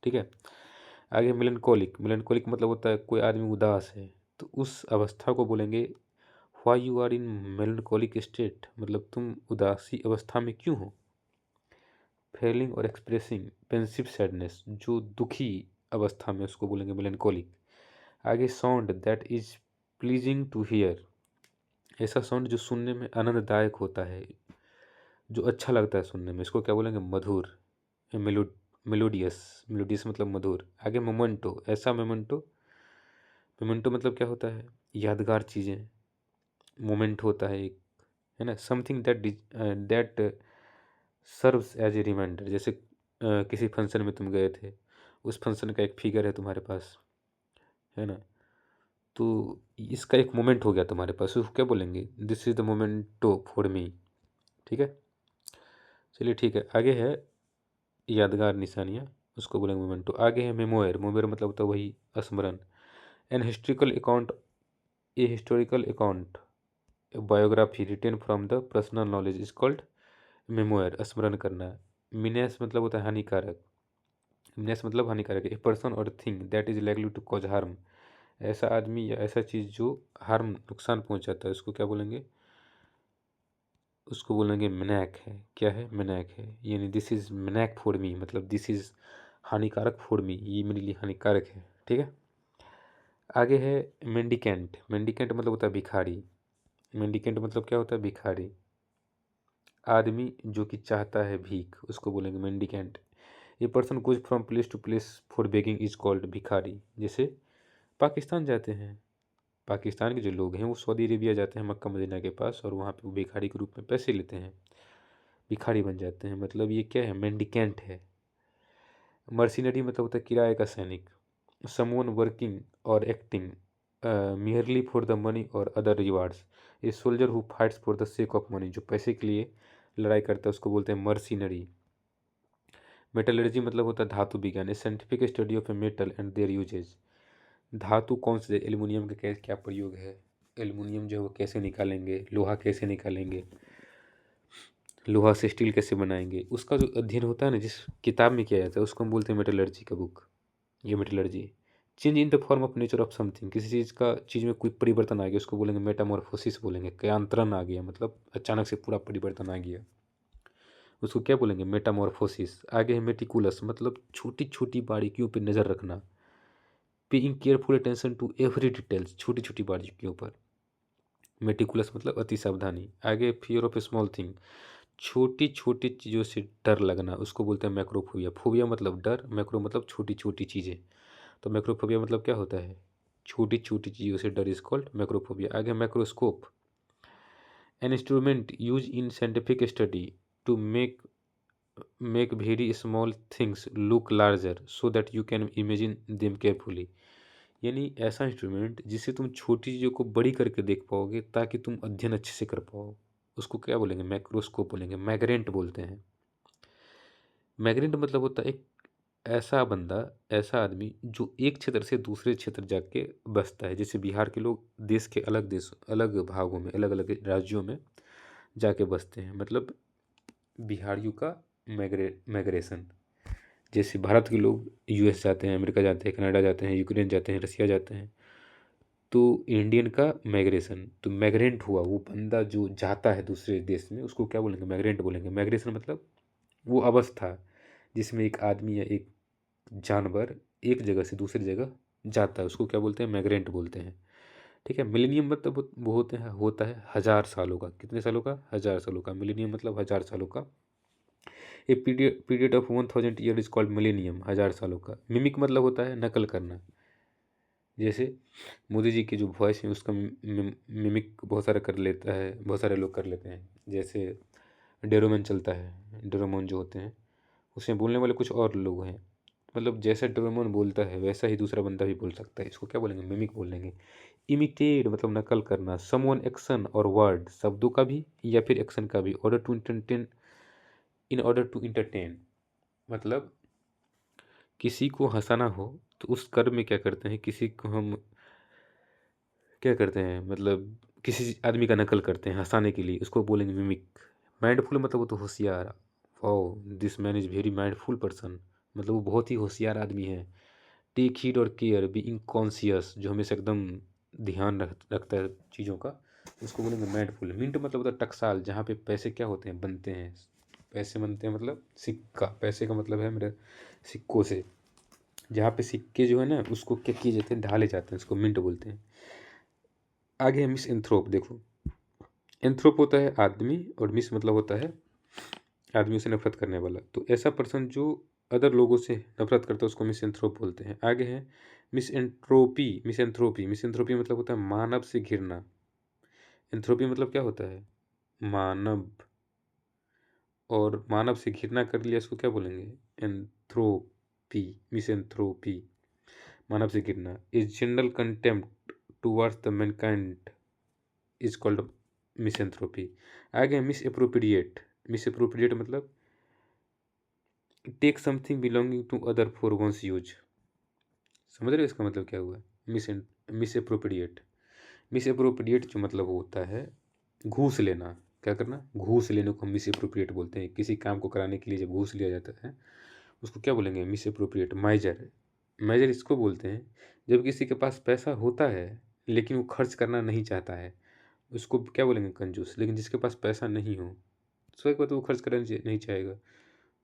ठीक है। आगे मेलनकोलिक। मेलनकोलिक मतलब होता है कोई आदमी उदास है, तो उस अवस्था को बोलेंगे why you are in melancholic state, मतलब तुम उदासी अवस्था में क्यों हो। फेलिंग और एक्सप्रेसिंग पेंसिव सैडनेस, जो दुखी अवस्था में, उसको बोलेंगे मेलनकोलिक। आगे sound that is pleasing to hear, ऐसा साउंड जो सुनने में आनंददायक होता है, जो अच्छा लगता है सुनने में, इसको क्या बोलेंगे, मधुर। मेलो मेलोडियस, मेलोडियस मतलब मधुर। आगे मोमेंटो, ऐसा मोमेंटो, मोमेंटो मतलब क्या होता है, यादगार चीज़ें, मोमेंट होता है एक, है ना। Something that serves as a reminder, जैसे किसी फंक्शन में तुम गए थे, उस फंक्शन का एक फिगर है तुम्हारे पास, है ना, तो इसका एक मोमेंट हो गया तुम्हारे पास, उसको क्या बोलेंगे, this is the memento for me. ठीक है, चलिए ठीक है। आगे है यादगार निशानियाँ, उसको बोलेंगे मोमेंटो। आगे है मेमोयर। मेमोयर मतलब होता है वही स्मरण। An historical account, a historical account, biography written from the personal knowledge is called memoir, स्मरण करना। मिनेस मतलब होता है हानिकारक, मिनेस मतलब हानिकारक। ए पर्सन और thing that is likely to cause harm, ऐसा आदमी या ऐसा चीज़ जो हार्म, नुकसान पहुंचाता है, उसको क्या बोलेंगे, उसको बोलेंगे मिनैक है। क्या है, मिनैक है, यानी दिस इज़ मिनैक फॉर मी, मतलब दिस इज़ हानिकारक फॉर मी, ये मेरे लिए हानिकारक है। ठीक है। आगे है मेंडिकेंट। मेंडिकेंट मतलब होता है भिखारी। मेंडिकेंट मतलब क्या होता है, भिखारी, आदमी जो कि चाहता है भीख, उसको बोलेंगे मेंडिकेंट। ये person goes from place to place for begging is called भिखारी। जैसे पाकिस्तान जाते हैं, पाकिस्तान के जो लोग हैं वो सऊदी अरेबिया जाते हैं, मक्का मदीना के पास, और वहाँ पे वो भिखारी के रूप में पैसे लेते हैं, भिखारी बन जाते हैं, मतलब ये क्या है, मेंडिकेंट है। मर्सिनरी मतलब होता है किराए का सैनिक। समवन वर्किंग और acting merely for the money और other rewards, a soldier who fights for the sake of money, जो पैसे के लिए लड़ाई करता है उसको बोलते हैं मर्सिनरी। मेटलर्जी मतलब होता है धातु विज्ञान, a scientific study of a metal and their uses, धातु कौन से, एल्युमिनियम का क्या प्रयोग है, एल्युमिनियम जो है वो कैसे निकालेंगे, लोहा कैसे निकालेंगे, लोहा से स्टील कैसे बनाएंगे, उसका जो अध्ययन होता है ना, जिस किताब में किया जाता है, उसको हम बोलते हैं मेटलर्जी का बुक, ये metallurgy. Change in the form of nature of something, किसी चीज़ का, चीज़ में कोई परिवर्तन आ गया उसको बोलेंगे मेटामॉर्फोसिस बोलेंगे, क्यांतरण आ गया, मतलब अचानक से पूरा परिवर्तन आ गया, उसको क्या बोलेंगे, मेटामॉर्फोसिस। आगे है मेटिकुलस, मतलब छोटी छोटी बारीकियों पर नज़र रखना, paying careful attention to every details, छोटी छोटी बारीकियों पर, मेटिकुलस मतलब अति सावधानी। आगे फियर ऑफ स्मॉल थिंग, छोटी छोटी चीज़ों से डर लगना, उसको बोलते हैं मैक्रोफोबिया। फोबिया मतलब डर, मैक्रो मतलब छोटी छोटी चीज़ें, तो मैक्रोफोबिया मतलब क्या होता है, छोटी छोटी चीज़ों से डर, इज कॉल्ड मैक्रोफोबिया। आगे macroscope, an instrument use in scientific study to make very small things look larger so that you can imagine them carefully, यानी ऐसा इंस्ट्रूमेंट जिससे तुम छोटी चीज़ों को बड़ी करके देख पाओगे ताकि तुम अध्ययन अच्छे से कर पाओ, उसको क्या बोलेंगे, मैक्रोस्कोप बोलेंगे, मैग्रेंट बोलते हैं। मैग्नेट मतलब होता है एक ऐसा बंदा, ऐसा आदमी जो एक क्षेत्र से दूसरे क्षेत्र जाके बसता है, जैसे बिहार के लोग देश के अलग देश, अलग भागों में, अलग अलग राज्यों में जाके बसते हैं, मतलब बिहारियों का माइग्रेशन। जैसे भारत के लोग US जाते हैं, अमेरिका जाते हैं, कनाडा जाते हैं, यूक्रेन जाते हैं, रसिया जाते हैं, तो इंडियन का माइग्रेशन, तो मैग्रेंट हुआ वो बंदा जो जाता है दूसरे देश में, उसको क्या बोलेंगे, मैग्रेंट बोलेंगे। माइग्रेशन मतलब वो अवस्था जिसमें एक आदमी या एक जानवर एक जगह से दूसरी जगह जाता है, उसको क्या बोलते हैं, मैग्रेंट बोलते हैं। ठीक है। मिलेनियम मतलब वो होता है 1000 सालों का। कितने सालों का? 1000 सालों का। मिलेनियम मतलब 1000 सालों का। A period of 1000 year is called millennium. 1000 सालों का। मिमिक मतलब होता है नकल करना। जैसे मोदी जी की जो वॉइस है उसका मिमिक बहुत सारा कर लेता है, बहुत सारे लोग कर लेते हैं। जैसे डेरोमैन चलता है, डेरोमोन जो होते हैं उसमें बोलने वाले कुछ और लोग हैं। मतलब जैसा डोरेमोन बोलता है वैसा ही दूसरा बंदा भी बोल सकता है। इसको क्या बोलेंगे? मिमिक बोलेंगे। इमिटेट मतलब नकल करना। समवन एक्शन और वर्ड, शब्दों का भी या फिर एक्शन का भी। Order to entertain, in order to entertain मतलब किसी को हंसाना हो तो उस कर्म में क्या करते हैं, किसी को हम क्या करते हैं, मतलब किसी आदमी का नकल करते हैं हंसाने के लिए, उसको बोलेंगे मिमिक। माइंडफुल मतलब वो तो होशियार। Oh this man is very mindful person, मतलब वो बहुत ही होशियार आदमी है। टेक हीड और केयर, बीइंग कॉन्शियस, जो हमेशा एकदम ध्यान रखता है चीज़ों का, उसको बोलेंगे माइंडफुल। मिंट मतलब होता है टकसाल, जहाँ पे पैसे क्या होते हैं, बनते हैं। पैसे बनते हैं मतलब सिक्का, पैसे का मतलब है मेरे सिक्कों से। जहाँ पे सिक्के जो है ना उसको क्या किए जाते हैं, ढाले जाते हैं, उसको मिंट बोलते हैं। आगे है मिस एंथ्रोप। देखो एंथ्रोप होता है आदमी और मिस मतलब होता है आदमियों से नफरत करने वाला। तो ऐसा पर्सन जो अदर लोगों से नफरत करता है उसको मिसएंथ्रोप बोलते हैं। आगे है मिसएंट्रोपी। मिसएंथ्रोपी मतलब होता है मानव से घिरना। एंथ्रोपी मतलब क्या होता है? मानव। और मानव से घिरना कर लिया, इसको क्या बोलेंगे? एंथ्रोपी। मिसएंथ्रोपी मानव से घिरना। Is general contempt towards the mankind is called misanthropy. आगे मिस अप्रोप्रिएट। मिस अप्रोप्रिएट मतलब take something belonging to other for one's use. समझ रहे हो इसका मतलब क्या हुआ? Mis misappropriate. Misappropriate जो मतलब होता है घूस लेना। क्या करना? घूस लेने को हम मिस अप्रोप्रिएट बोलते हैं। किसी काम को कराने के लिए जब घूस लिया जाता है उसको क्या बोलेंगे? Miss appropriate. माइजर। माइजर इसको बोलते हैं जब किसी के पास पैसा होता है लेकिन वो खर्च करना नहीं चाहता है, उसको क्या बोलेंगे? कंजूस। लेकिन जिसके पास पैसा नहीं हो सो एक बात, वो खर्च करना नहीं चाहेगा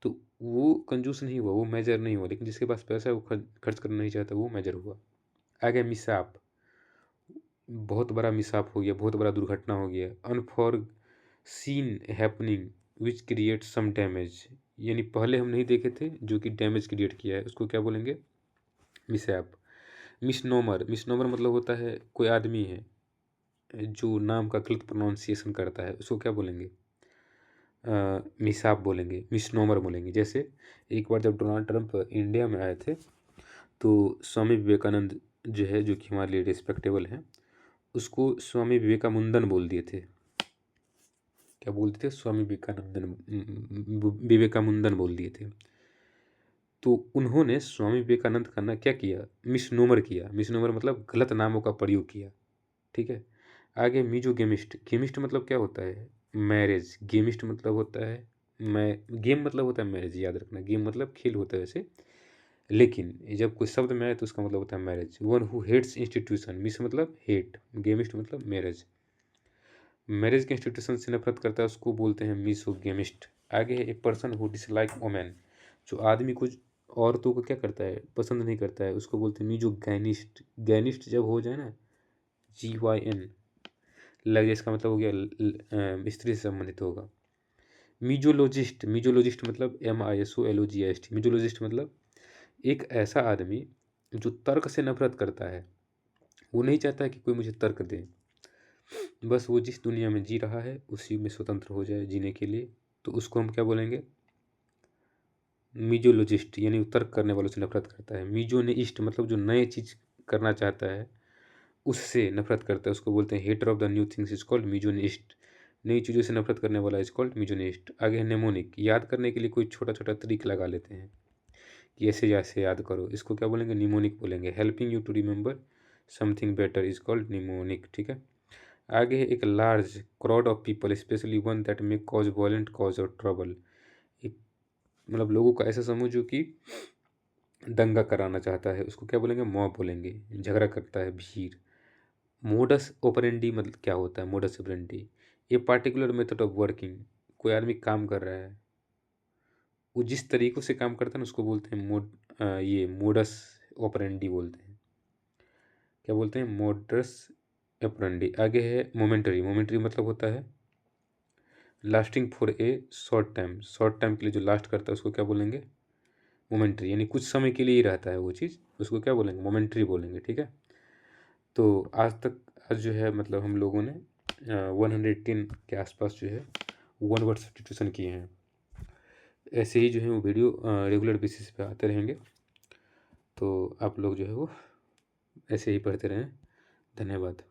तो वो कंजूस नहीं हुआ, वो मेजर नहीं हुआ। लेकिन जिसके पास पैसा है वो खर्च करना नहीं चाहता, वो मेजर हुआ। आ गया मिसाप। बहुत बड़ा मिसाप हो गया, बहुत बड़ा दुर्घटना हो गया। Unforeseen happening which create some damage, यानी पहले हम नहीं देखे थे जो कि डैमेज क्रिएट किया है, उसको क्या बोलेंगे? मिसैप। मिसनोमर। मिसनोमर मतलब होता है कोई आदमी है जो नाम का गलत प्रोनाउंसिएशन करता है, उसको क्या बोलेंगे? मिसाप बोलेंगे, मिसनोमर बोलेंगे। जैसे एक बार जब डोनाल्ड ट्रंप इंडिया में आए थे तो स्वामी विवेकानंद जो है, जो कि हमारे लिए रिस्पेक्टेबल हैं, उसको स्वामी विवेकामुंदन बोल दिए थे। क्या बोलते थे? स्वामी विवेकामुंदन बोल दिए थे। तो उन्होंने स्वामी विवेकानंद का ना क्या किया? मिसनोमर किया। मिसनोमर मतलब गलत नामों का प्रयोग किया। ठीक है। आगे मीजो गेमिस्ट। गेमिस्ट मतलब क्या होता है? मैरिज। गेमिस्ट मतलब होता है मैं गेम मतलब होता है मैरिज, याद रखना। गेम मतलब खेल होता है वैसे, लेकिन जब कोई शब्द में आए तो उसका मतलब होता है marriage. One who hates institution. Mis मतलब हेट, गेमिस्ट मतलब मैरिज। मैरिज के इंस्टीट्यूशन से नफरत करता है उसको बोलते हैं मिसोगेमिस्ट। आगे है a person who dislike women. जो आदमी को औरतों को क्या करता है? पसंद नहीं करता है, उसको बोलते हैं मिजोगैनिस्ट। गैनिस्ट जब हो जाए ना, GYN लग जाए, इसका मतलब हो गया स्त्री से संबंधित होगा। मिजोलॉजिस्ट। मिजोलॉजिस्ट मतलब MISOLOGIST। मिजोलॉजिस्ट मतलब एक ऐसा आदमी जो तर्क से नफरत करता है। वो नहीं चाहता है कि कोई मुझे तर्क दे, बस वो जिस दुनिया में जी रहा है उसी में स्वतंत्र हो जाए जीने के लिए। तो उसको हम क्या बोलेंगे? मिजोलॉजिस्ट, यानी वो तर्क करने वालों से नफरत करता है। मिजोनिस्ट मतलब जो नए चीज़ करना चाहता है उससे नफरत करता है, उसको बोलते हैं hater of the new things is called misoneist. नई चीज़ों से नफरत करने वाला इज कॉल्ड मिजोनिस्ट। आगे है नेमोनिक। याद करने के लिए कोई छोटा छोटा ट्रिक लगा लेते हैं कि ऐसे ऐसे याद करो, इसको क्या बोलेंगे? निमोनिक बोलेंगे। Helping you to remember something better is called mnemonic. ठीक है। आगे है एक large crowd of people specially one that may cause violent cause और ट्रबल। एक मतलब लोगों का ऐसा समूह जो कि दंगा कराना चाहता है, उसको क्या बोलेंगे? मॉब बोलेंगे। झगड़ा करता है, भीड़। मोडस ओपरेंडी मतलब क्या होता है? मोडस ओपरेंडी ये पार्टिकुलर मेथड ऑफ वर्किंग। कोई आदमी काम कर रहा है, वो जिस तरीक़ों से काम करता है ना उसको बोलते हैं ये मोडस ऑपरेंडी बोलते हैं। क्या बोलते हैं? Modus operandi. आगे है मोमेंटरी। मोमेंटरी मतलब होता है lasting for a short time. Short time के लिए जो लास्ट करता है उसको क्या बोलेंगे? मोमेंटरी। यानी कुछ समय के लिए ही रहता है वो चीज़, उसको क्या बोलेंगे? मोमेंटरी बोलेंगे, ठीक है। तो आज जो है मतलब हम लोगों ने 110 के आसपास जो है वन वर्ड सब्स्टिट्यूशन किए हैं। ऐसे ही जो है वो वीडियो रेगुलर बेसिस पे आते रहेंगे, तो आप लोग जो है वो ऐसे ही पढ़ते रहें। धन्यवाद।